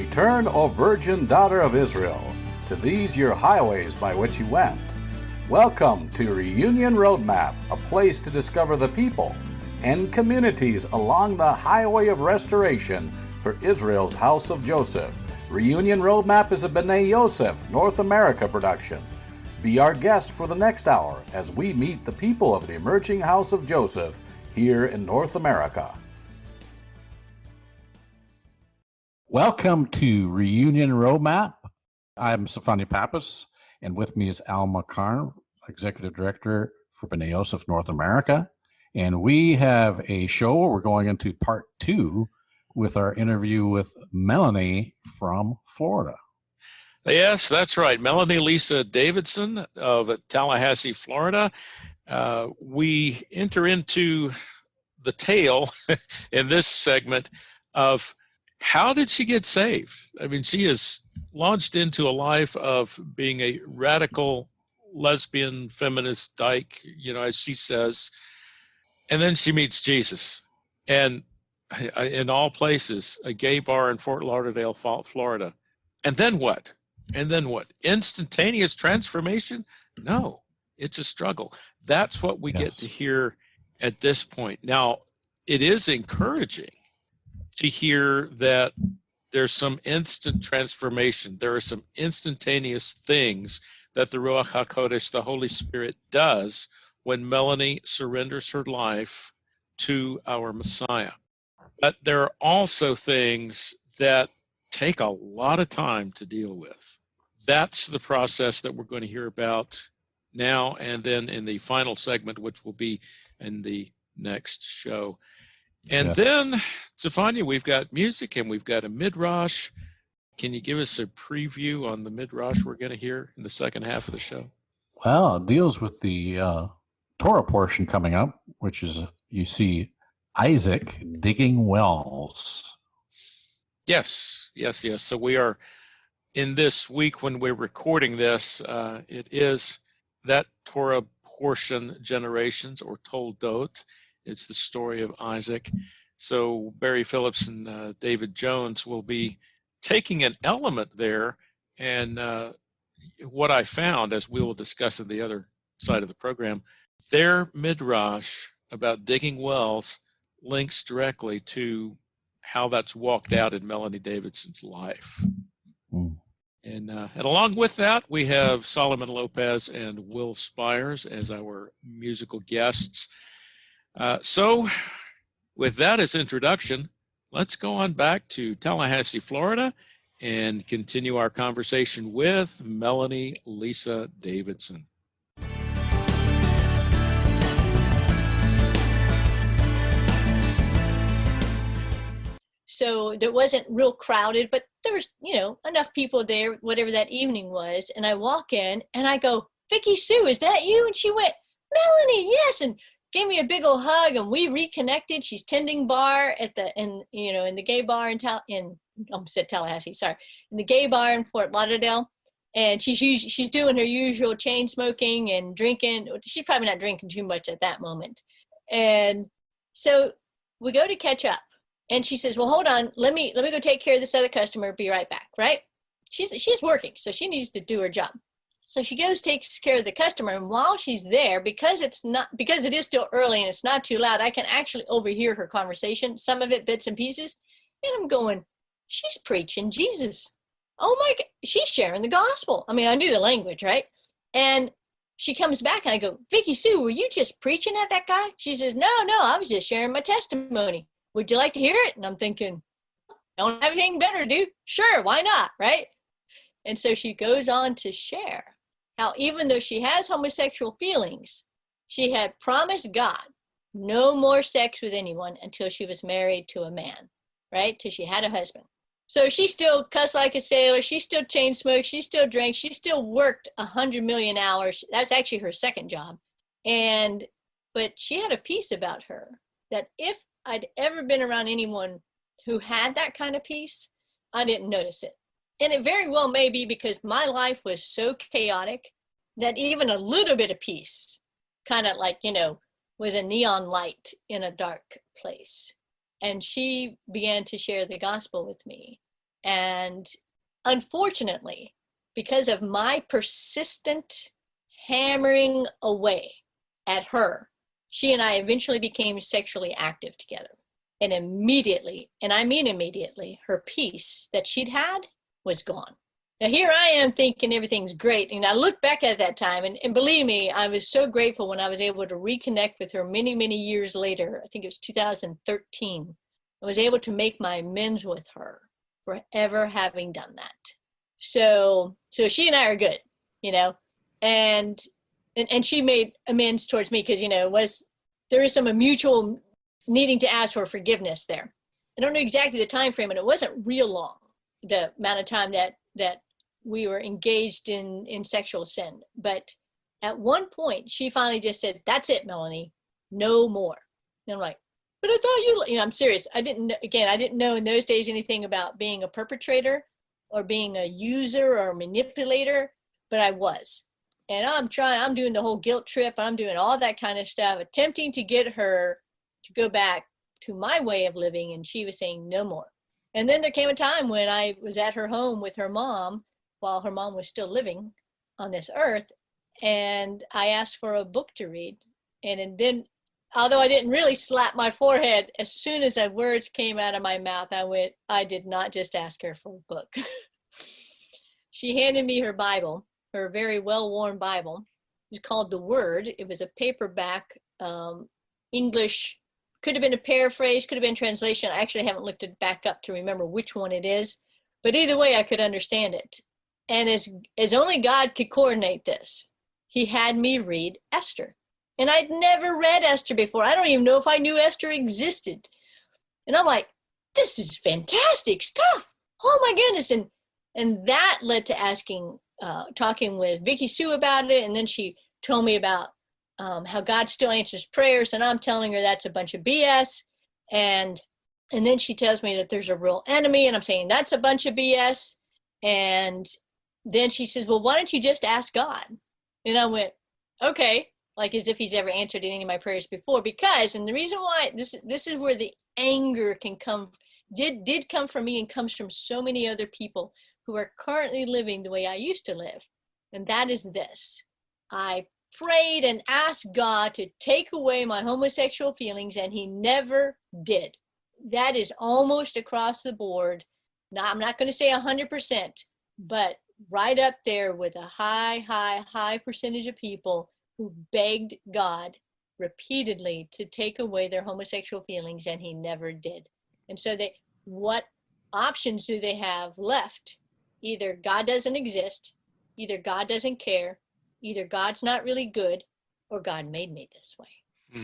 Return, O virgin daughter of Israel, to these your highways by which you went. Welcome to Reunion Roadmap, a place to discover the people and communities along the highway of restoration for Israel's house of Joseph. Reunion Roadmap is a B'nai Yosef North America production. Be our guest for the next hour as we meet the people of the emerging house of Joseph here in North America. Welcome to Reunion Roadmap. I'm Stefania Pappas, and with me is Alma Karn, Executive Director for B'nai Yosef North America. And we have a show where we're going into part 2 with our interview with MelanEE from Florida. Yes, that's right. MelanEE Lisa Davidson of Tallahassee, Florida. We enter into the tale in this segment of how did she get saved? I mean, she is launched into a life of being a radical lesbian feminist dyke, as she says, and then she meets Jesus. And in all places, a gay bar in Fort Lauderdale, Florida. And then what? Instantaneous transformation? No, it's a struggle. That's what we get to hear at this point. Now, it is encouraging to hear that there's some instant transformation. There are some instantaneous things that the Ruach HaKodesh, the Holy Spirit, does when MelanEE surrenders her life to our Messiah. But there are also things that take a lot of time to deal with. That's the process that we're going to hear about now and then in the final segment, which will be in the next show. And then, Stefania, we've got music and we've got a midrash. Can you give us a preview on the midrash we're going to hear in the second half of the show? Well, it deals with the Torah portion coming up, which is, you see, Isaac digging wells. Yes. So we are in this week when we're recording this. It is that Torah portion, generations or Toldot. It's the story of Isaac. So Barry Phillips and David Jones will be taking an element there. And what I found, as we will discuss in the other side of the program, their midrash about digging wells links directly to how that's walked out in MelanEE Davidson's life. And along with that, we have Solomon Lopez and Will Spires as our musical guests. So with that as introduction, let's go on back to Tallahassee, Florida, and continue our conversation with MelanEE Lisa Davidson. So there wasn't real crowded, but there was, enough people there, whatever that evening was. And I walk in and I go, "Vicky Sue, is that you?" And she went, "MelanEE, yes." And gave me a big old hug, and we reconnected. She's tending bar in the gay bar in Tallahassee, in the gay bar in Fort Lauderdale. And she's doing her usual chain smoking and drinking. She's probably not drinking too much at that moment. And so we go to catch up. And she says, "Well, hold on, let me go take care of this other customer, be right back," right? She's working, so she needs to do her job. So she goes, takes care of the customer, and while she's there, because it is still early and it's not too loud, I can actually overhear her conversation, some of it bits and pieces. And I'm going, she's preaching Jesus. Oh my God, she's sharing the gospel. I mean, I knew the language, right? And she comes back and I go, "Vicky Sue, were you just preaching at that guy?" She says, No, I was just sharing my testimony. Would you like to hear it? And I'm thinking, don't have anything better to do? Sure, why not, right? And so she goes on to share how even though she has homosexual feelings, she had promised God no more sex with anyone until she was married to a man, right? Till she had a husband. So she still cussed like a sailor. She still chain smoked. She still drank. She still worked 100 million hours. That's actually her second job. But she had a peace about her that if I'd ever been around anyone who had that kind of peace, I didn't notice it. And it very well may be because my life was so chaotic that even a little bit of peace kind of was a neon light in a dark place. And she began to share the gospel with me. And unfortunately, because of my persistent hammering away at her, she and I eventually became sexually active together. And immediately, and I mean immediately, her peace that she'd had was gone. Now here I am thinking everything's great. And I look back at that time, and believe me, I was so grateful when I was able to reconnect with her many, many years later. I think it was 2013. I was able to make my amends with her for ever having done that. So she and I are good, you know, and she made amends towards me because, you know, there is some mutual needing to ask for forgiveness there. I don't know exactly the time frame, and it wasn't real long, the amount of time that we were engaged in sexual sin. But at one point, she finally just said, "That's it, Melanie, no more." And I'm like, "But I thought you know, I'm serious. I didn't know in those days anything about being a perpetrator or being a user or a manipulator, but I was. And I'm doing the whole guilt trip. I'm doing all that kind of stuff, attempting to get her to go back to my way of living. And she was saying no more. And then there came a time when I was at her home with her mom while her mom was still living on this earth. And I asked for a book to read. And then, although I didn't really slap my forehead, as soon as the words came out of my mouth, I did not just ask her for a book. She handed me her Bible, her very well-worn Bible. It was called The Word. It was a paperback English, could have been a paraphrase, could have been translation. I actually haven't looked it back up to remember which one it is, but either way, I could understand it. And as only God could coordinate this, he had me read Esther. And I'd never read Esther before. I don't even know if I knew Esther existed. And I'm like, this is fantastic stuff. Oh my goodness. And that led to talking with Vicky Sue about it. And then she told me about how God still answers prayers. And I'm telling her that's a bunch of BS. And then she tells me that there's a real enemy. And I'm saying that's a bunch of BS. And then she says, well, why don't you just ask God? And I went, okay. Like as if he's ever answered any of my prayers before. Because, and the reason why this is where the anger can come, did come from me and comes from so many other people who are currently living the way I used to live. And that is this. I prayed and asked God to take away my homosexual feelings, and he never did. That is almost across the board. Now, I'm not going to say 100%, but right up there with a high percentage of people who begged God repeatedly to take away their homosexual feelings, and he never did. And so what options do they have left? Either God doesn't exist, either God doesn't care, either God's not really good, or God made me this way.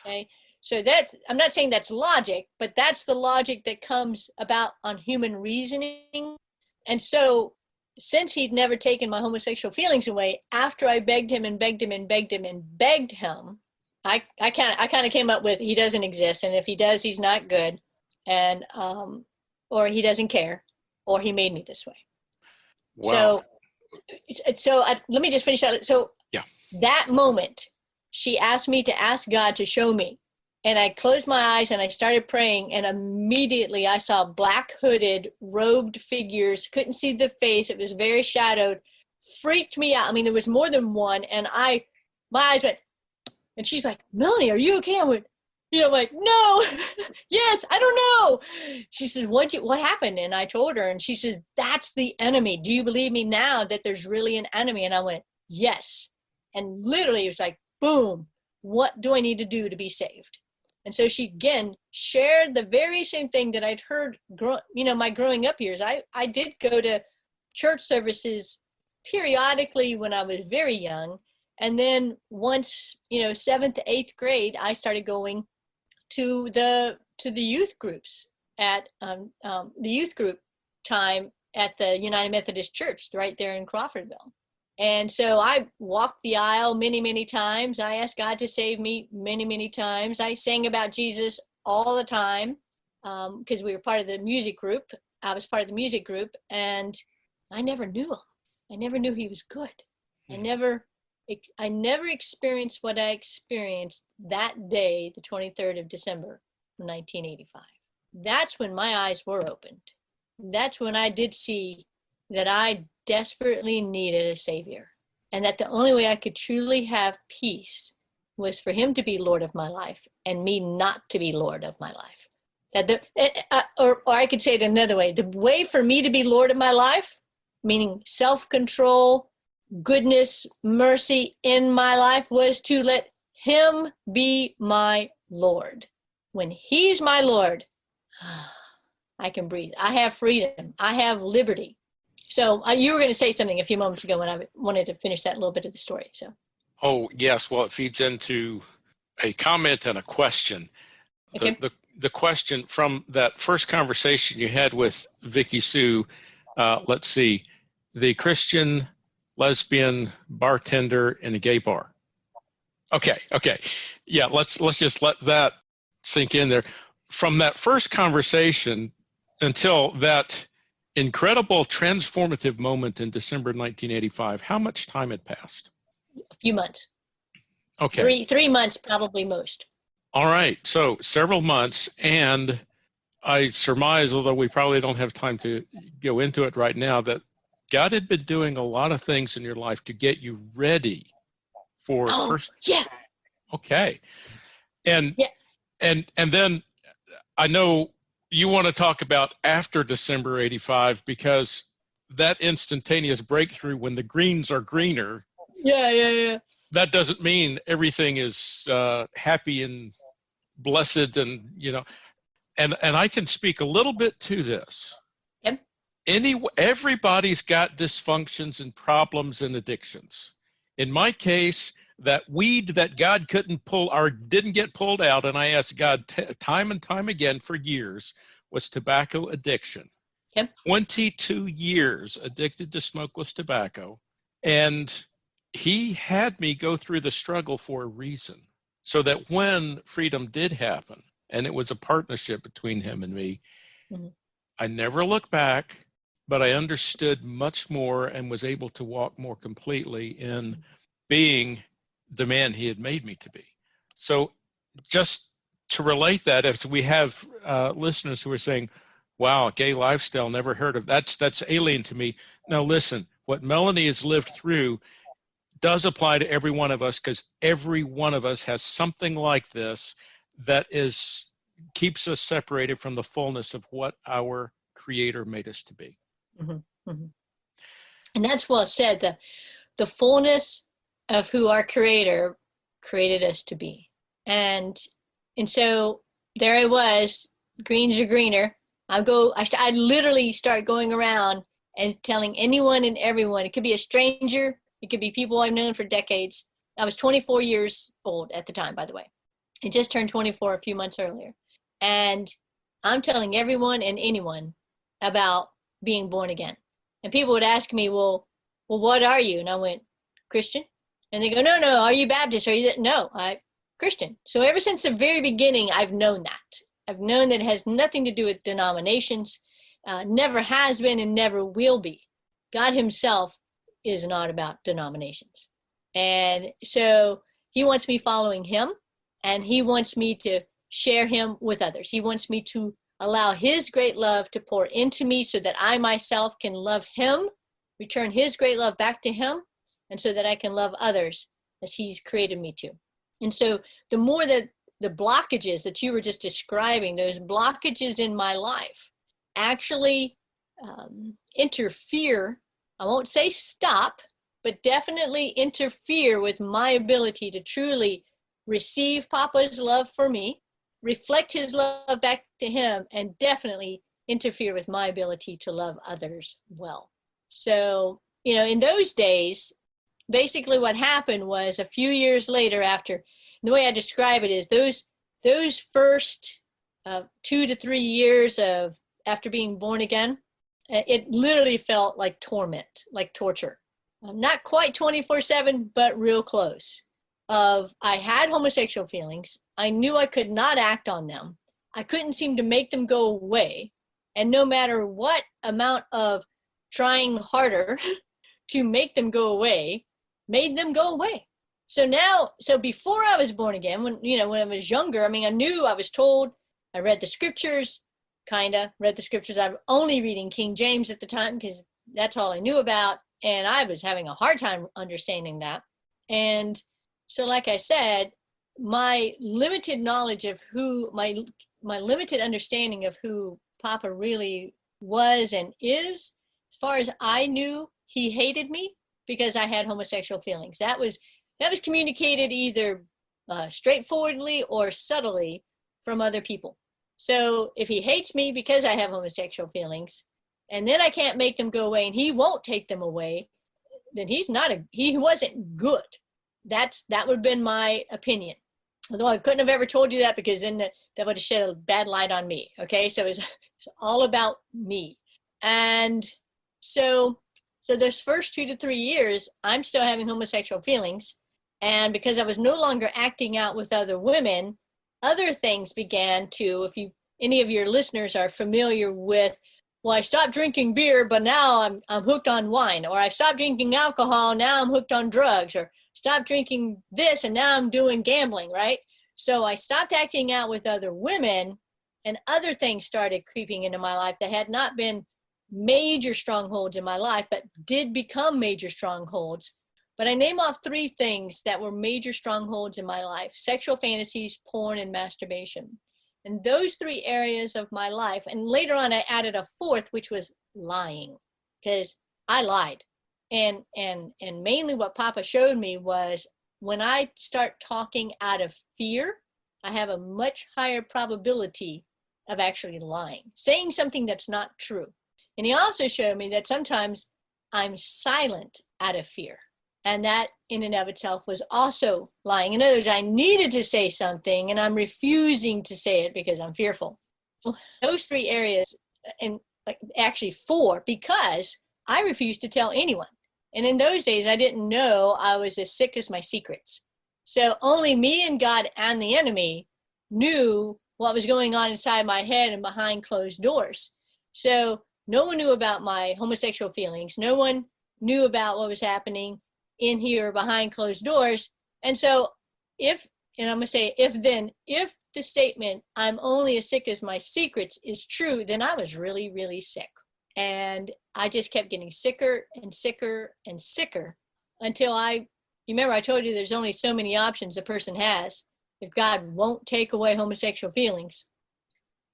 Okay, so I'm not saying that's logic, but that's the logic that comes about on human reasoning. And so since he'd never taken my homosexual feelings away, after I begged him and begged him and begged him and begged him, I kind of came up with he doesn't exist, and if he does, he's not good, and or he doesn't care, or he made me this way. Wow. So let me just finish that. So yeah, that moment, she asked me to ask God to show me. And I closed my eyes and I started praying, and immediately I saw black hooded, robed figures. Couldn't see the face. It was very shadowed. Freaked me out. I mean, there was more than one. And my eyes went, and she's like, Melanie, are you okay? I went, like, no, yes, I don't know. She says, what happened? And I told her, and she says, that's the enemy. Do you believe me now that there's really an enemy? And I went, yes. And literally it was like, boom, what do I need to do to be saved? And so she again shared the very same thing that I'd heard, my growing up years. I did go to church services periodically when I was very young. And then once, 7th to 8th grade, I started going to the youth groups at the youth group time at the United Methodist Church right there in Crawfordville. And so I walked the aisle many, many times. I asked God to save me many, many times. I sang about Jesus all the time because we were part of the music group. I was part of the music group, and I never knew him. I never knew he was good. I never experienced what I experienced that day, the 23rd of December, 1985. That's when my eyes were opened. that's when I did see that I desperately needed a Savior, and that the only way I could truly have peace was for him to be Lord of my life and me not to be Lord of my life. That or I could say it another way. The way for me to be Lord of my life, meaning self-control, goodness, mercy in my life, was to let him be my Lord. When he's my Lord, I can breathe. I have freedom. I have liberty. So you were going to say something a few moments ago when I wanted to finish that little bit of the story. So. Oh, yes. Well, it feeds into a comment and a question. Okay. The question from that first conversation you had with Vicky Sue, let's see, the Christian lesbian bartender in a gay bar. Okay. Yeah, let's just let that sink in there. From that first conversation until that incredible transformative moment in December 1985, how much time had passed? A few months. Okay. 3 months, probably most. All right. So several months, and I surmise, although we probably don't have time to go into it right now, that God had been doing a lot of things in your life to get you ready for first. Yeah. Okay. And yeah. and then I know you want to talk about after December 85, because that instantaneous breakthrough when the greens are greener. Yeah. That doesn't mean everything is happy and blessed, and and I can speak a little bit to this. Yep. Everybody's got dysfunctions and problems and addictions. In my case, that weed that God couldn't pull or didn't get pulled out, and I asked God time and time again for years, was tobacco addiction. Yep. 22 years addicted to smokeless tobacco, and he had me go through the struggle for a reason, so that when freedom did happen, and it was a partnership between him and me, mm-hmm. I never looked back, but I understood much more and was able to walk more completely in being the man he had made me to be. So just to relate that, if we have listeners who are saying, wow, gay lifestyle, never heard of that's alien to me. Now listen, what MelanEE has lived through does apply to every one of us, because every one of us has something like this that keeps us separated from the fullness of what our Creator made us to be. Mm-hmm. Mm-hmm. And that's well said, the fullness of who our Creator created us to be. And so there I was, greens are greener. I literally start going around and telling anyone and everyone. It could be a stranger. It could be people I've known for decades. I was 24 years old at the time, by the way. I just turned 24 a few months earlier. And I'm telling everyone and anyone about being born again. And people would ask me, well, what are you? And I went, Christian. And they go, no, are you Baptist? Are you? No, I'm Christian. So ever since the very beginning, I've known that. I've known that it has nothing to do with denominations, never has been and never will be. God himself is not about denominations. And so he wants me following him, and he wants me to share him with others. He wants me to allow his great love to pour into me so that I myself can love him, return his great love back to him, and so that I can love others as he's created me to. And so the more that the blockages that you were just describing, those blockages in my life actually interfere, I won't say stop, but definitely interfere with my ability to truly receive Papa's love for me, reflect his love back to him, and definitely interfere with my ability to love others well. So, in those days, basically what happened was a few years later, after, the way I describe it is those first 2 to 3 years after being born again, it literally felt like torment, like torture. Not quite 24/7, but real close. I had homosexual feelings. I knew I could not act on them. I couldn't seem to make them go away. And no matter what amount of trying harder to make them go away, made them go away. So before I was born again, when I was younger, I knew, I was told, I read the scriptures, kind of read the scriptures. I was only reading King James at the time because that's all I knew about. And I was having a hard time understanding that. And so, like I said, my limited knowledge of who, my limited understanding of who Papa really was and is, as far as I knew, he hated me because I had homosexual feelings. That was communicated either straightforwardly or subtly from other people. So if he hates me because I have homosexual feelings, and then I can't make them go away and he won't take them away, then he wasn't good. That would have been my opinion. Although I couldn't have ever told you that, because then that would have shed a bad light on me. Okay, so it's all about me. And so those first 2 to 3 years, I'm still having homosexual feelings. And because I was no longer acting out with other women, other things began to, if any of your listeners are familiar with, well, I stopped drinking beer, but now I'm hooked on wine, or I stopped drinking alcohol, now I'm hooked on drugs, or stopped drinking this and now I'm doing gambling, right? So I stopped acting out with other women, and other things started creeping into my life that had not been major strongholds in my life, but did become major strongholds. But I name off 3 things that were major strongholds in my life: sexual fantasies, porn, and masturbation. And those 3 areas of my life, and later on I added a 4th, which was lying, because I lied. And mainly what Papa showed me was, when I start talking out of fear, I have a much higher probability of actually lying, saying something that's not true. And he also showed me that sometimes I'm silent out of fear. And that in and of itself was also lying. In other words, I needed to say something and I'm refusing to say it because I'm fearful. Those 3 areas, and actually 4, because I refused to tell anyone. And in those days, I didn't know I was as sick as my secrets. So only me and God and the enemy knew what was going on inside my head and behind closed doors. So no one knew about my homosexual feelings. No one knew about what was happening in here behind closed doors. And so if the statement, I'm only as sick as my secrets, is true, then I was really, really sick. And I just kept getting sicker and sicker and sicker until you remember I told you there's only so many options a person has if God won't take away homosexual feelings.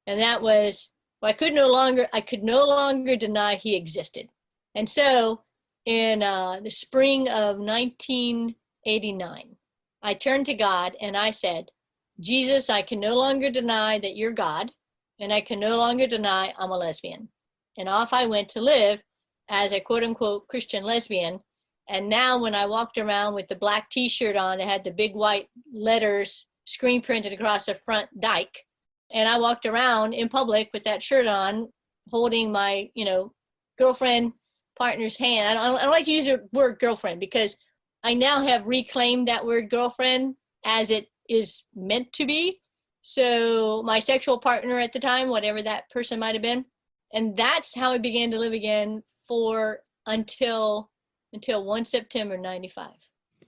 And that was, I could no longer deny he existed. And so in the spring of 1989, I turned to God and I said, Jesus, I can no longer deny that you're God, and I can no longer deny I'm a lesbian. And off I went to live as a quote unquote Christian lesbian. And now when I walked around with the black t-shirt on that had the big white letters screen printed across the front, dyke, and I walked around in public with that shirt on, holding my, girlfriend partner's hand. I don't like to use the word girlfriend because I now have reclaimed that word girlfriend as it is meant to be. So my sexual partner at the time, whatever that person might have been. And that's how I began to live again until 1 September 95.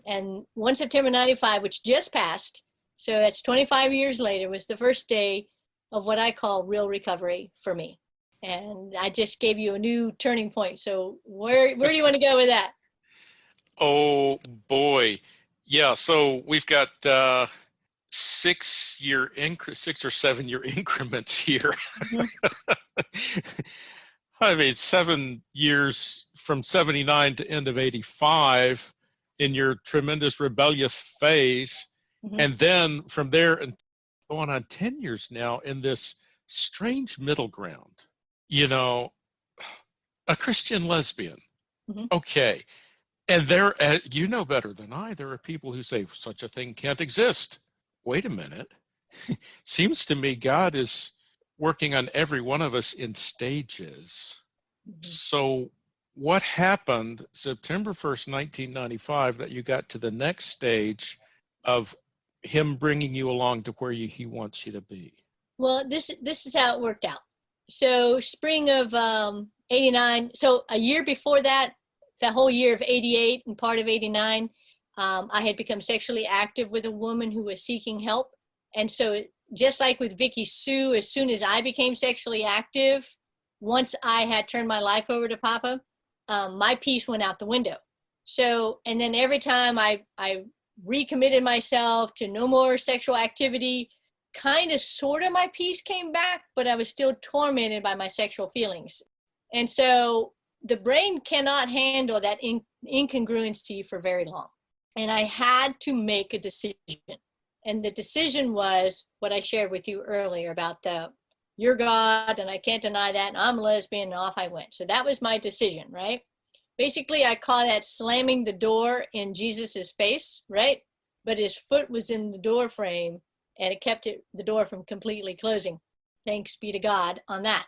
And 1 September 95, which just passed, so that's 25 years later, was the first day of what I call real recovery for me. And I just gave you a new turning point. So where do you want to go with that? Oh boy. Yeah, so we've got 6 or 7 year increments here. Mm-hmm. I mean, 7 years from 79 to end of 85 in your tremendous rebellious phase. Mm-hmm. And then from there and going on 10 years now in this strange middle ground, a Christian lesbian. Mm-hmm. Okay. And there, you know better than I, there are people who say such a thing can't exist. Wait a minute. Seems to me God is working on every one of us in stages. Mm-hmm. So what happened September 1st, 1995, that you got to the next stage of him bringing you along to where he wants you to be? Well, this is how it worked out. So spring of 89, so a year before that whole year of 88 and part of 89, I had become sexually active with a woman who was seeking help. And so just like with Vicky Sue, as soon as I became sexually active, once I had turned my life over to Papa, my peace went out the window. So, and then every time I recommitted myself to no more sexual activity, kind of sort of my peace came back, but I was still tormented by my sexual feelings. And so the brain cannot handle that incongruency for very long. And I had to make a decision. And the decision was what I shared with you earlier about you're God, and I can't deny that, and I'm a lesbian, and off I went. So that was my decision, right? Basically, I call that slamming the door in Jesus's face, right? But his foot was in the door frame, and it kept the door from completely closing. Thanks be to God on that.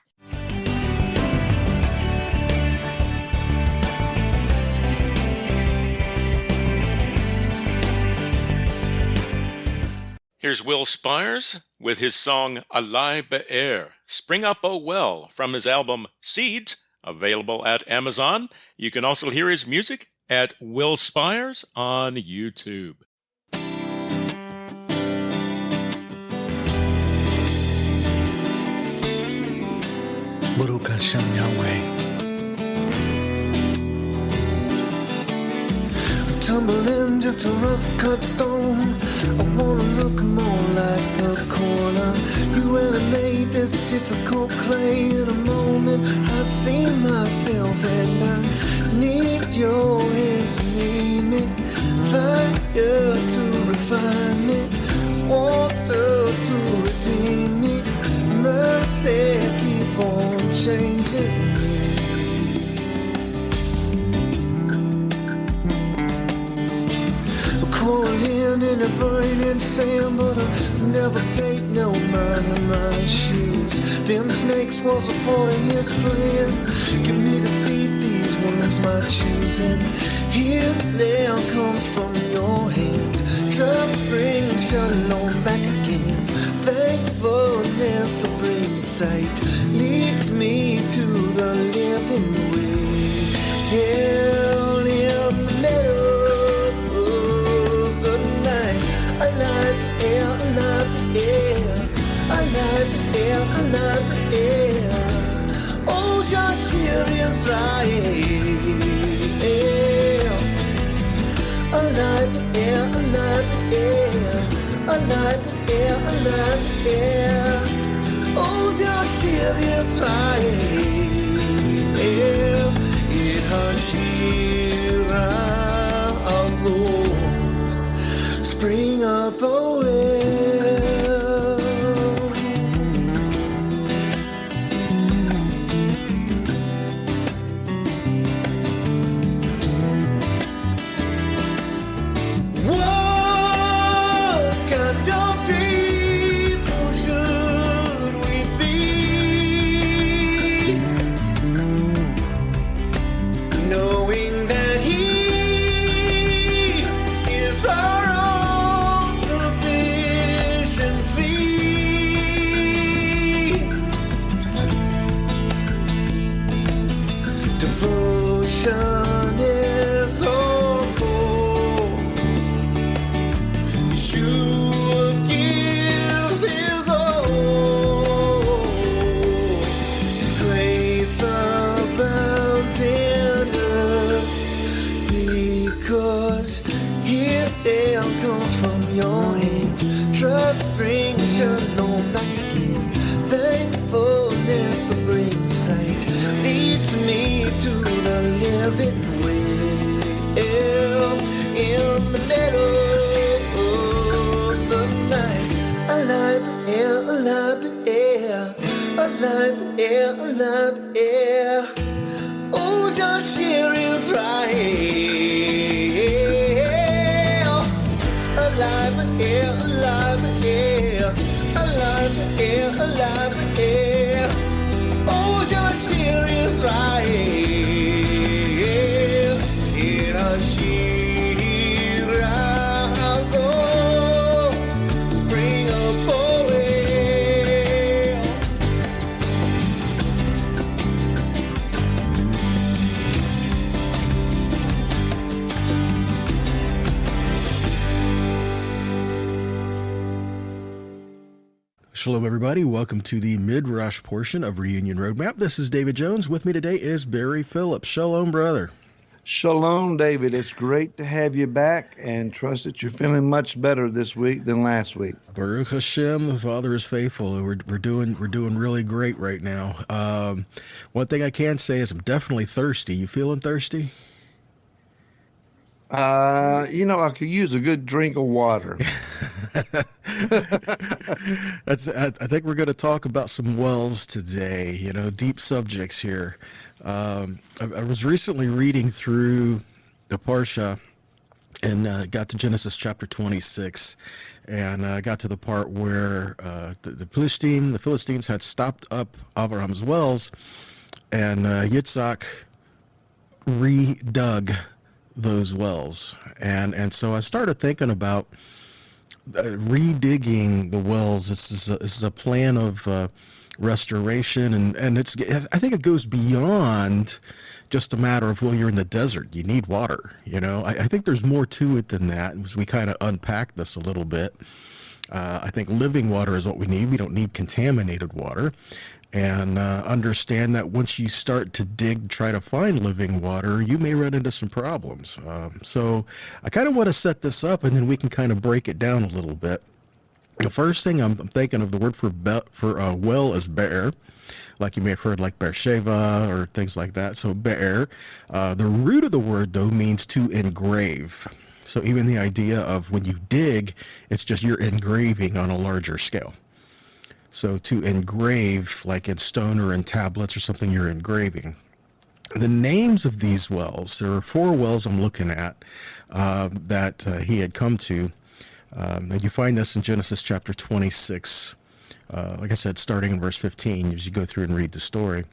Here's Will Spires with his song Alai Be'er, Spring Up Oh Well, from his album Seeds, available at Amazon. You can also hear his music at Will Spires on YouTube. Baruch Hashem Yahweh. Tumbling just a rough cut stone. I wanna look more like a corner. Who really made this difficult clay? In a moment I see myself and I need your hands to lead me. Fire to refine me, water to redeem me. Mercy keep on changing. Crawling in a burning sand, but I never paid no mind on my shoes. Them snakes was a part of his plan. Give me to see these words my choosing. Healing comes from your hands. Trust brings shalom back again. Thankfulness to bring sight leads me to the living way. Hell in the middle. Oh, Yashir Israel, alive, oh, Yashir Israel, it Hashira Azot, spring up away. Oh, Yashir Israel, alive, oh, Yashir Israel. Shalom, everybody. Welcome to the mid-rush portion of Reunion Roadmap. This is David Jones. With me today is Barry Phillips. Shalom, brother. Shalom, David. It's great to have you back, and trust that you're feeling much better this week than last week. Baruch Hashem, the Father is faithful. We're doing really great right now. One thing I can say is I'm definitely thirsty. You feeling thirsty? I could use a good drink of water. I think we're going to talk about some wells today, deep subjects here. I was recently reading through the Parsha and got to Genesis chapter 26 and got to the part where the Philistines had stopped up Abraham's wells, and Yitzhak redug those wells. And so I started thinking about redigging the wells. This is a plan of restoration, and I think it goes beyond just a matter of, well, you're in the desert, you need water. I think there's more to it than that. As we kind of unpack this a little bit, I think living water is what we need. We don't need contaminated water. And understand that once you start to dig, try to find living water, you may run into some problems. So I kind of want to set this up, and then we can kind of break it down a little bit. The first thing I'm thinking of, the word for well is be'er, like you may have heard, like Beersheba or things like that. So be'er, the root of the word, though, means to engrave. So even the idea of when you dig, it's just you're engraving on a larger scale. So to engrave, like in stone or in tablets or something, you're engraving. The names of these wells, there are 4 wells I'm looking at that he had come to. And you find this in Genesis chapter 26, like I said, starting in verse 15, as you go through and read the story.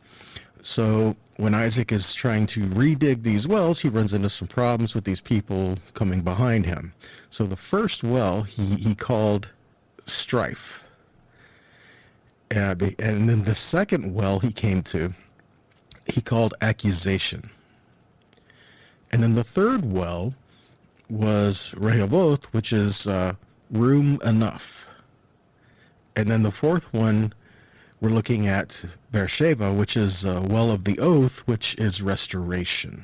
So when Isaac is trying to redig these wells, he runs into some problems with these people coming behind him. So the first well he called strife. And then the second well he came to, he called accusation. And then the third well was Rehoboth, which is room enough. And then the fourth one, we're looking at Beersheba, which is well of the oath, which is restoration.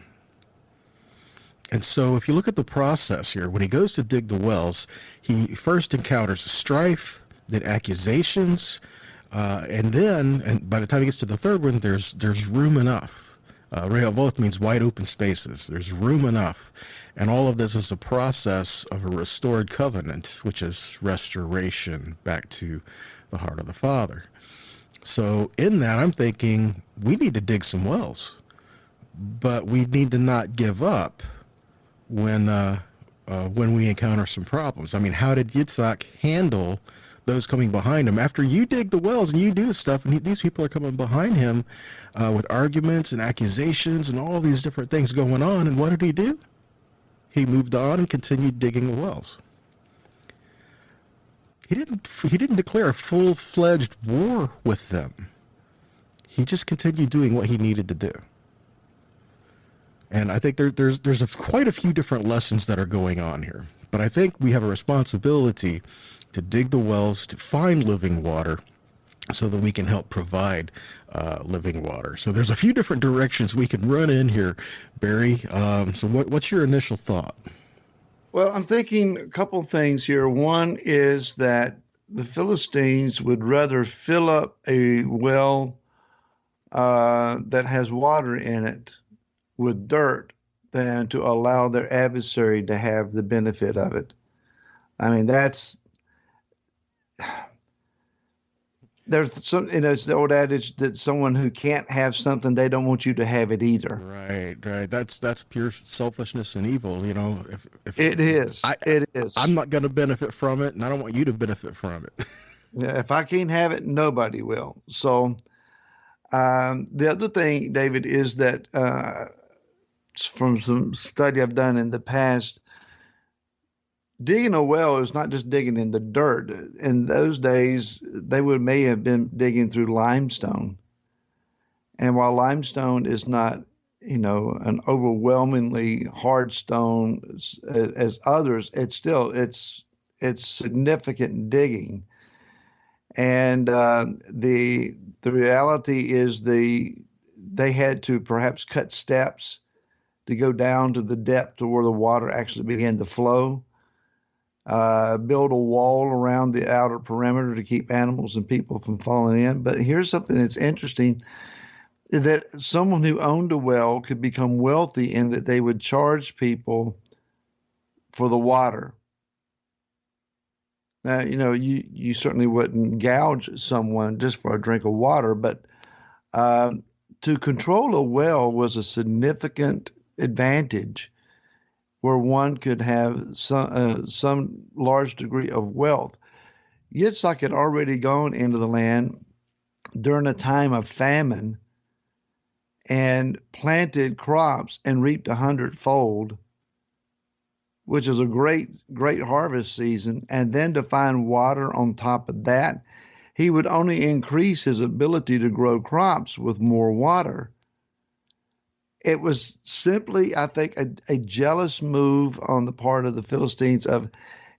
And so if you look at the process here, when he goes to dig the wells, he first encounters strife, then accusations, and by the time he gets to the third one, there's room enough. Rehoboth means wide open spaces. There's room enough. And all of this is a process of a restored covenant, which is restoration back to the heart of the Father. So in that, I'm thinking we need to dig some wells, but we need to not give up when we encounter some problems. I mean, how did Yitzhak handle those coming behind him? After you dig the wells and you do this stuff, and these people are coming behind him with arguments and accusations and all these different things going on, and what did he do? He moved on and continued digging the wells. He didn't declare a full-fledged war with them. He just continued doing what he needed to do. And I think there's quite a few different lessons that are going on here. But I think we have a responsibility to dig the wells, to find living water, so that we can help provide living water. So there's a few different directions we can run in here, Barry. So what's your initial thought? Well, I'm thinking a couple things here. One is that the Philistines would rather fill up a well that has water in it with dirt than to allow their adversary to have the benefit of it. I mean, there's some, it's the old adage that someone who can't have something, they don't want you to have it either. Right. That's pure selfishness and evil. If it is, I'm not going to benefit from it, and I don't want you to benefit from it. Yeah, if I can't have it, nobody will. So the other thing, David, is that from some study I've done in the past, digging a well is not just digging in the dirt. In those days, they may have been digging through limestone. And while limestone is not, an overwhelmingly hard stone as others, it's significant digging. And And the reality is they had to perhaps cut steps to go down to the depth to where the water actually began to flow. Build a wall around the outer perimeter to keep animals and people from falling in. But here's something that's interesting, that someone who owned a well could become wealthy in that they would charge people for the water. Now, you certainly wouldn't gouge someone just for a drink of water, but to control a well was a significant advantage where one could have some large degree of wealth. Yitzhak had already gone into the land during a time of famine and planted crops and reaped 100-fold, which is a great harvest season. And then to find water on top of that, he would only increase his ability to grow crops with more water. It was simply, I think, a jealous move on the part of the Philistines of,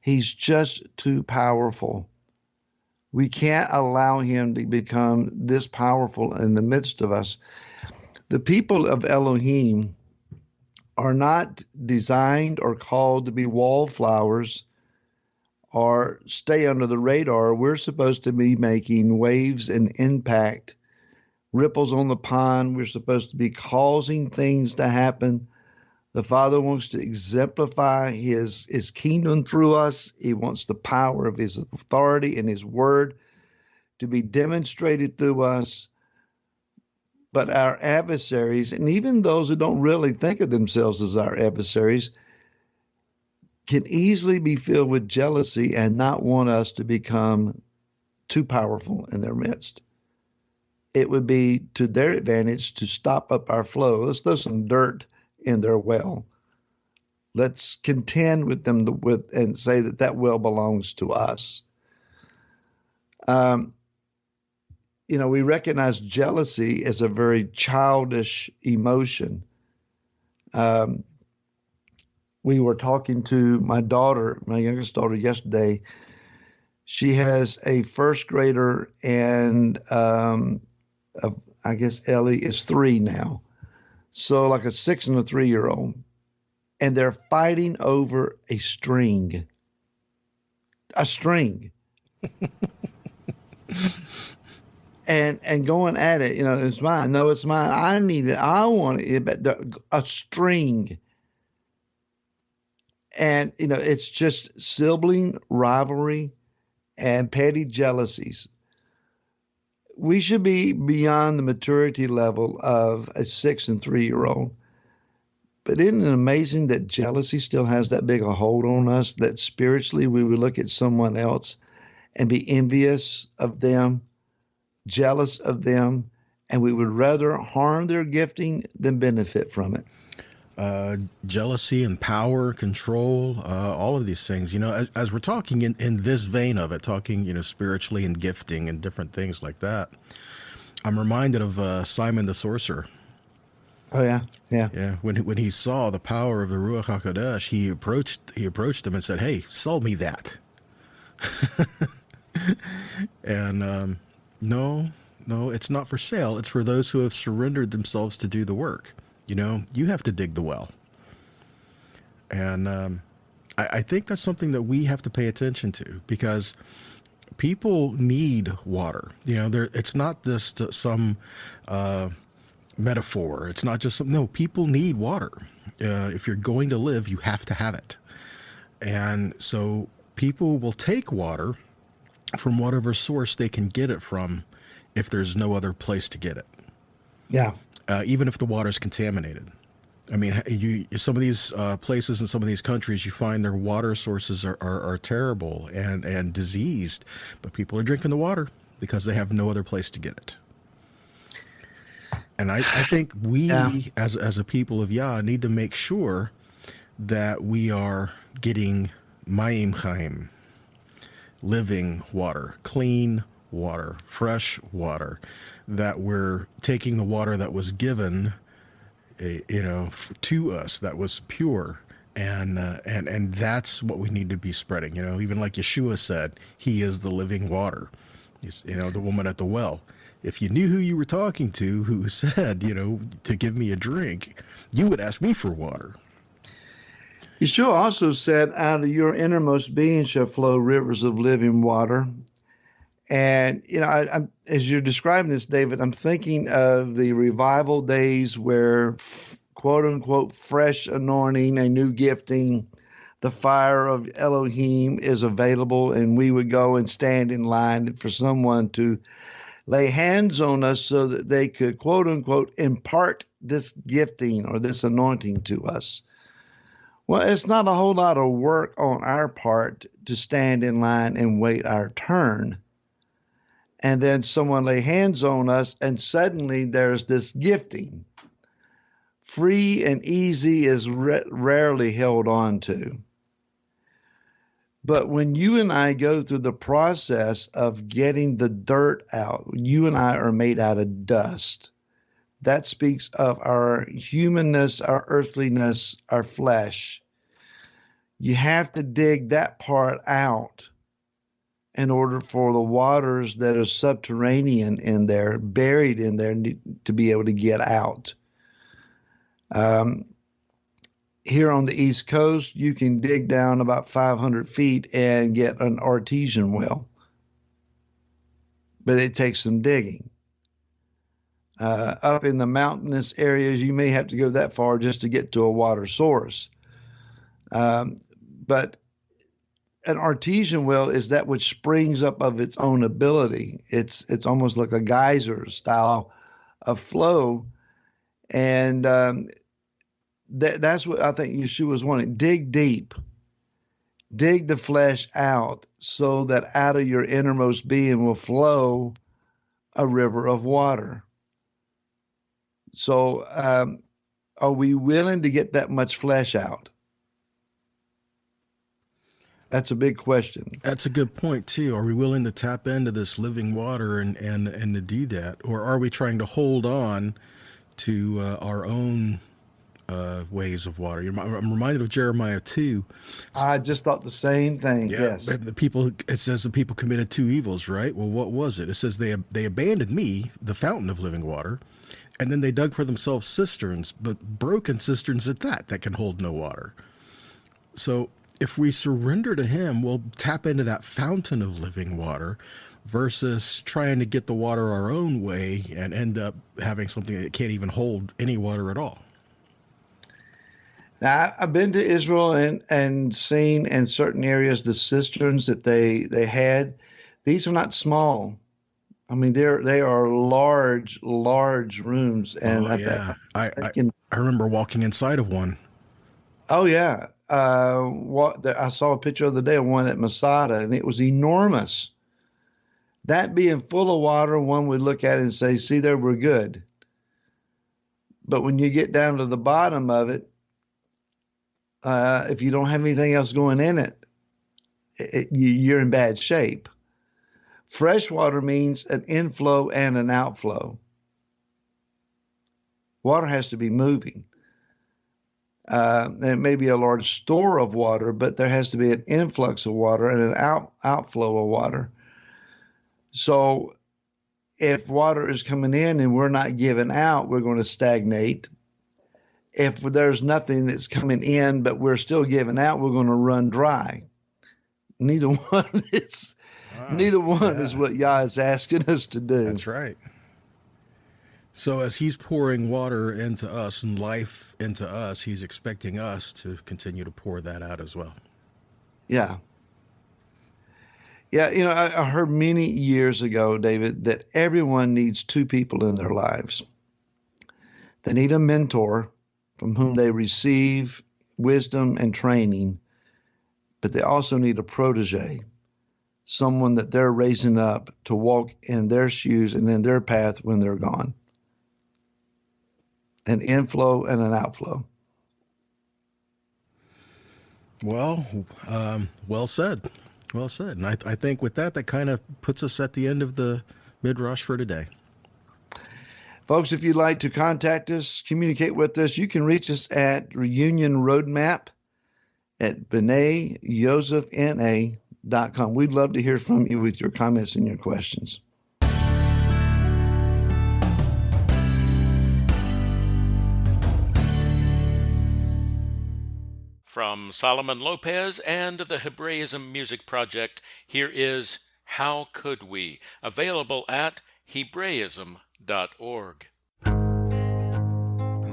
he's just too powerful. We can't allow him to become this powerful in the midst of us. The people of Elohim are not designed or called to be wallflowers or stay under the radar. We're supposed to be making waves and impact, ripples on the pond. We're supposed to be causing things to happen. The Father wants to exemplify his kingdom through us. He wants the power of his authority and his word to be demonstrated through us. But our adversaries, and even those who don't really think of themselves as our adversaries, can easily be filled with jealousy and not want us to become too powerful in their midst. It would be to their advantage to stop up our flow. Let's throw some dirt in their well. Let's contend with them and say that well belongs to us. We recognize jealousy as a very childish emotion. We were talking to my youngest daughter yesterday. She has a first grader, and I guess Ellie is 3 now. So like a 6 and a 3-year-old. And they're fighting over a string. A string. and going at it, it's mine. No, it's mine. I need it. I want it. But a string. And, it's just sibling rivalry and petty jealousies. We should be beyond the maturity level of a 6 and 3-year-old. But isn't it amazing that jealousy still has that big a hold on us, that spiritually we would look at someone else and be envious of them, jealous of them, and we would rather harm their gifting than benefit from it? Jealousy and power, control, all of these things, as we're talking in this vein of it, talking, spiritually and gifting and different things like that, I'm reminded of Simon the sorcerer. Oh, yeah. Yeah. Yeah. When he saw the power of the Ruach HaKodesh, he approached him and said, "Hey, sell me that." And no, it's not for sale. It's for those who have surrendered themselves to do the work. You have to dig the well. And I think that's something that we have to pay attention to, because people need water. It's not just some metaphor. It's not just no, people need water. If you're going to live, you have to have it. And so people will take water from whatever source they can get it from if there's no other place to get it. Yeah. Even if the water is contaminated. I mean, some of these places in some of these countries, you find their water sources are terrible and diseased, but people are drinking the water because they have no other place to get it. And I think we, as a people of Yah, need to make sure that we are getting Mayim Chaim, living water, clean water, fresh water, that we're taking the water that was given, to us, that was pure, and that's what we need to be spreading. Even like Yeshua said, he is the living water. The woman at the well. If you knew who you were talking to, who said, to give me a drink, you would ask me for water. Yeshua also said, out of your innermost being shall flow rivers of living water. And, as you're describing this, David, I'm thinking of the revival days where, quote unquote, fresh anointing, a new gifting, the fire of Elohim is available, and we would go and stand in line for someone to lay hands on us so that they could, quote unquote, impart this gifting or this anointing to us. Well, it's not a whole lot of work on our part to stand in line and wait our turn. And then someone lay hands on us, and suddenly there's this gifting. Free and easy is rarely held on to. But when you and I go through the process of getting the dirt out, you and I are made out of dust. That speaks of our humanness, our earthliness, our flesh. You have to dig that part out in order for the waters that are subterranean in there, buried in there, to be able to get out. Here on the East Coast, you can dig down about 500 feet and get an artesian well. But it takes some digging. Up in the mountainous areas, you may have to go that far just to get to a water source. But an artesian well is that which springs up of its own ability. It's almost like a geyser style of flow. And that's what I think Yeshua was wanting. Dig deep. Dig the flesh out so that out of your innermost being will flow a river of water. So are we willing to get that much flesh out? That's a big question. That's a good point, too. Are we willing to tap into this living water and to do that? Or are we trying to hold on to our own ways of water? I'm reminded of Jeremiah 2. I just thought the same thing. Yeah, yes. It says the people committed two evils, right? Well, what was it? It says they abandoned me, the fountain of living water, and then they dug for themselves cisterns, but broken cisterns at that can hold no water. So if we surrender to him, we'll tap into that fountain of living water versus trying to get the water our own way and end up having something that can't even hold any water at all. Now, I've been to Israel and seen in certain areas the cisterns that they had. These are not small. I mean, they are large rooms. And I remember walking inside of one. Oh, yeah. I saw a picture of the day of one at Messiah, and it was enormous. That being full of water, one would look at it and say, see, there, we're good. But when you get down to the bottom of it, if you don't have anything else going in it, you're in bad shape. Fresh water means an inflow and an outflow. Water has to be moving. There may be a large store of water, but there has to be an influx of water and an outflow of water. So if water is coming in and we're not giving out, we're going to stagnate. If there's nothing that's coming in, but we're still giving out, we're going to run dry. Neither one is what Yah is asking us to do. That's right. So as he's pouring water into us and life into us, he's expecting us to continue to pour that out as well. Yeah. Yeah, I heard many years ago, David, that everyone needs two people in their lives. They need a mentor from whom they receive wisdom and training, but they also need a protege, someone that they're raising up to walk in their shoes and in their path when they're gone. An inflow and an outflow. Well, well said. Well said. And I think with that kind of puts us at the end of the Midrash for today. Folks, if you'd like to contact us, communicate with us, you can reach us at Reunion Roadmap at B'nai Yosef, We'd love to hear from you with your comments and your questions. From Solomon Lopez and the Hebraism Music Project, here is How Could We? Available at Hebraism.org.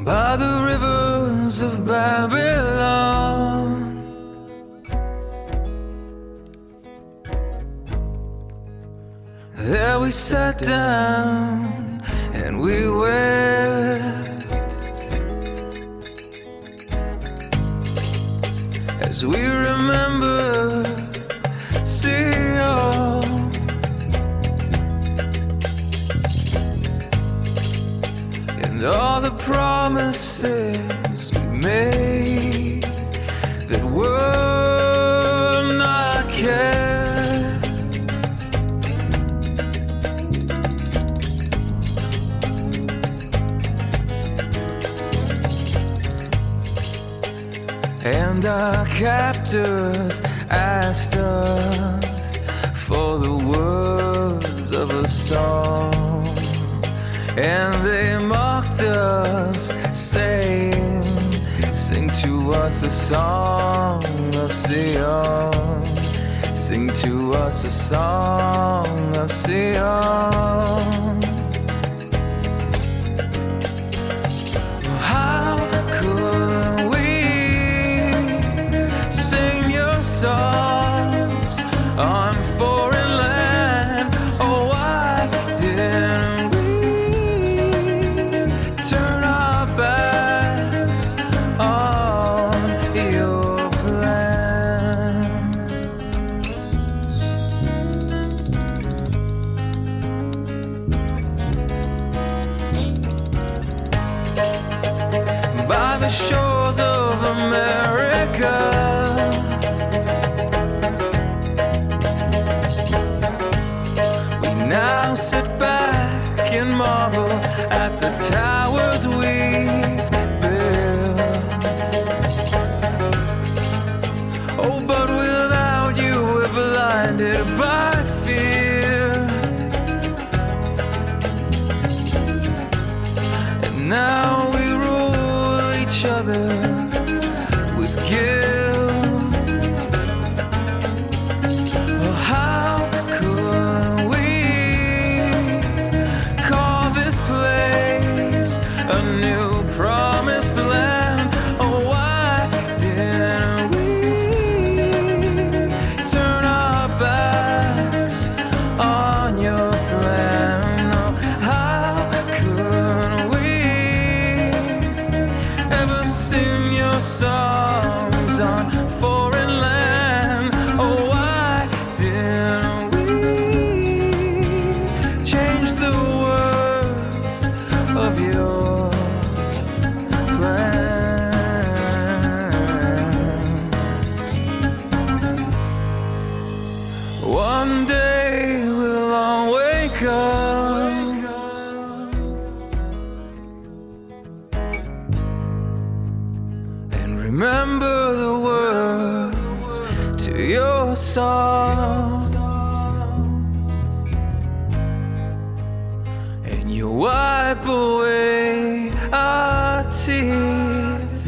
By the rivers of Babylon, there we sat down and we wept as we remember Sion and all the promises we made that were not kept. And our captors asked us for the words of a song, and they mocked us, saying, sing to us a song of Sion, sing to us a song of Sion. How could we sing your songs on foreign land? Oh, why didn't we turn our backs on your plan? By the shores of America, now sit back and marvel at the towers we've built. Oh, but without you we're blinded by fear, and now we rule each other with guilt. Oh, how could we call this place a new promised land? Oh, why didn't we turn our backs on your plan? Oh, how could we ever sing your songs on foreign land? Oh, why didn't we change the words of your plan? One day we'll all wake up and remember the words to your songs, and you wipe away our tears,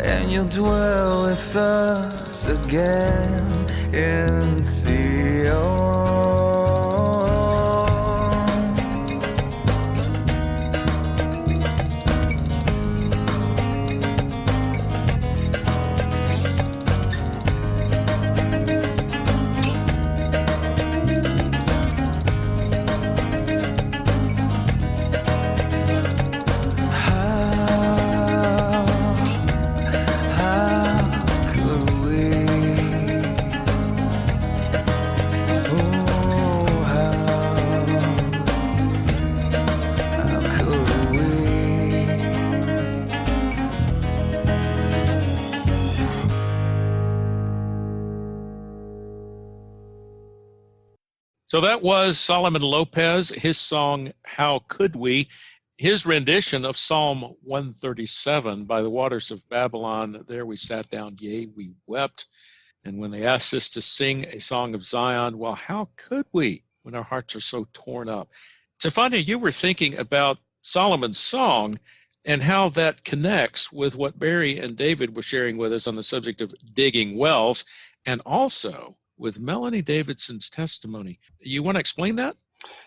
and you'll dwell with us again in Sion. So that was Solomon Lopez, his song, How Could We? his rendition of Psalm 137, by the waters of Babylon, there we sat down, yea, we wept. And when they asked us to sing a song of Zion, well, how could we when our hearts are so torn up? Stefania, you were thinking about Solomon's song and how that connects with what Barry and David were sharing with us on the subject of digging wells, and also with MelanEE Davidson's testimony. You want to explain that?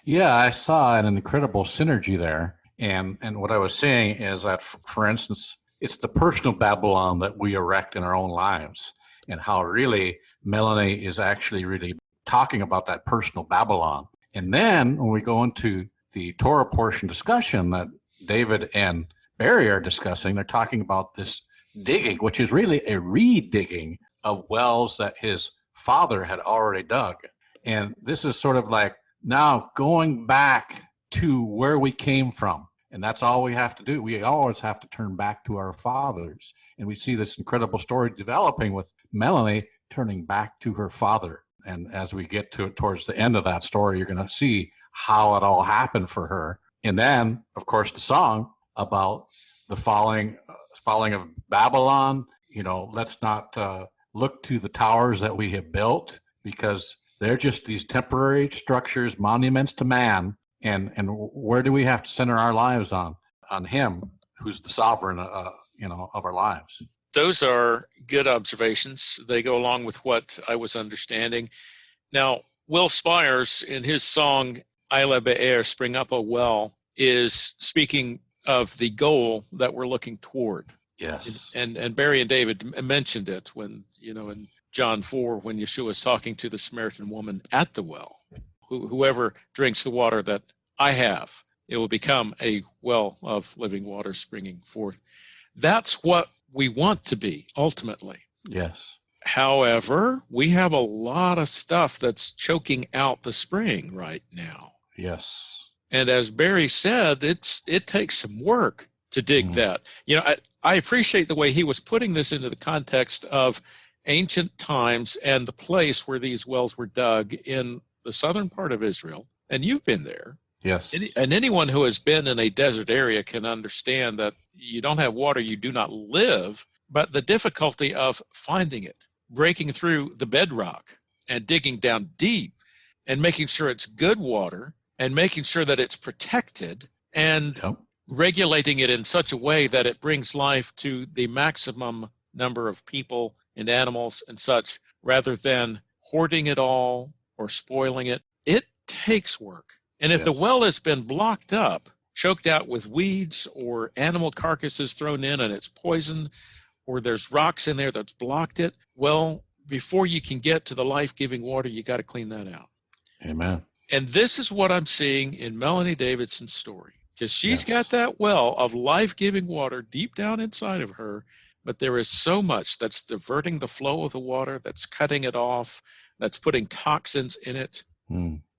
Yeah, I saw an incredible synergy there. And what I was saying is that, for instance, it's the personal Babylon that we erect in our own lives, and how really MelanEE is actually really talking about that personal Babylon. And then when we go into the Torah portion discussion that David and Barry are discussing, they're talking about this digging, which is really a re-digging of wells that his father had already dug. And this is sort of like now going back to where we came from. And that's all we have to do. We always have to turn back to our fathers. And we see this incredible story developing with MelanEE turning back to her father. And as we get to it towards the end of that story, you're going to see how it all happened for her. And then, of course, the song about the falling of Babylon. You know, let's not look to the towers that we have built, because they're just these temporary structures, monuments to man. And where do we have to center our lives on him, who's the sovereign, of our lives? Those are good observations. They go along with what I was understanding. Now, Will Spires, in his song Aila Be'er, Spring Up a Well, is speaking of the goal that we're looking toward. Yes. And Barry and David mentioned it when, in John 4, when Yeshua is talking to the Samaritan woman at the well. Whoever drinks the water that I have, it will become a well of living water springing forth. That's what we want to be, ultimately. Yes. However, we have a lot of stuff that's choking out the spring right now. Yes. And as Barry said, it takes some work to dig that. I appreciate the way he was putting this into the context of ancient times and the place where these wells were dug in the southern part of Israel, and you've been there. Yes. And anyone who has been in a desert area can understand that you don't have water, you do not live, but the difficulty of finding it, breaking through the bedrock and digging down deep and making sure it's good water and making sure that it's protected and regulating it in such a way that it brings life to the maximum number of people and animals and such, rather than hoarding it all or spoiling it. It takes work. And if the well has been blocked up, choked out with weeds or animal carcasses thrown in and it's poisoned, or there's rocks in there that's blocked it, well, before you can get to the life-giving water, you got to clean that out. Amen. And this is what I'm seeing in MelanEE Davidson's story, because she's got that well of life-giving water deep down inside of her, but there is so much that's diverting the flow of the water, that's cutting it off, that's putting toxins in it.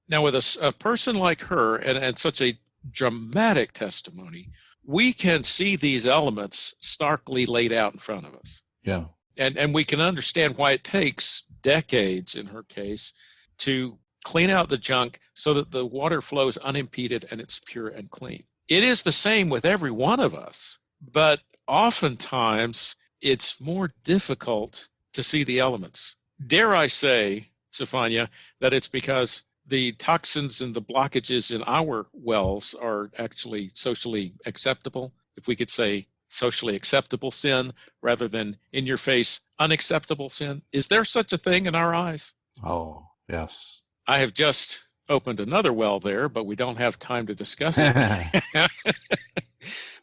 Now, with a person like her and such a dramatic testimony, we can see these elements starkly laid out in front of us. Yeah. And we can understand why it takes decades, in her case, to clean out the junk so that the water flows unimpeded and it's pure and clean. It is the same with every one of us, but oftentimes it's more difficult to see the elements. Dare I say, Stefania, that it's because the toxins and the blockages in our wells are actually socially acceptable, if we could say socially acceptable sin rather than in your face unacceptable sin. Is there such a thing in our eyes? Oh, yes. I have just opened another well there, but we don't have time to discuss it.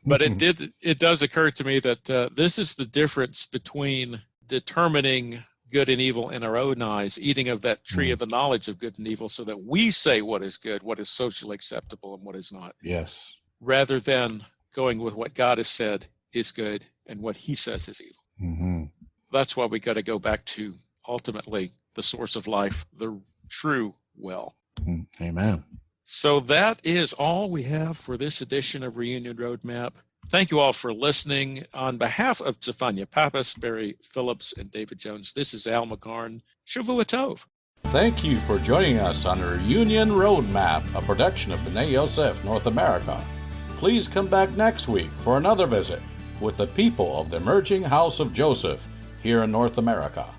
But it does occur to me that this is the difference between determining good and evil in our own eyes, eating of that tree of the knowledge of good and evil, so that we say what is good, what is socially acceptable, and what is not. Yes. Rather than going with what God has said is good and what he says is evil. That's why we got to go back to ultimately the source of life, the true well. Amen. So that is all we have for this edition of Reunion Roadmap. Thank you all for listening. On behalf of Stefania Pappas, Barry Phillips, and David Jones, this is Al McGarn. Shavua Tov. Thank you for joining us on Reunion Roadmap, a production of B'nai Yosef North America. Please come back next week for another visit with the people of the emerging House of Joseph here in North America.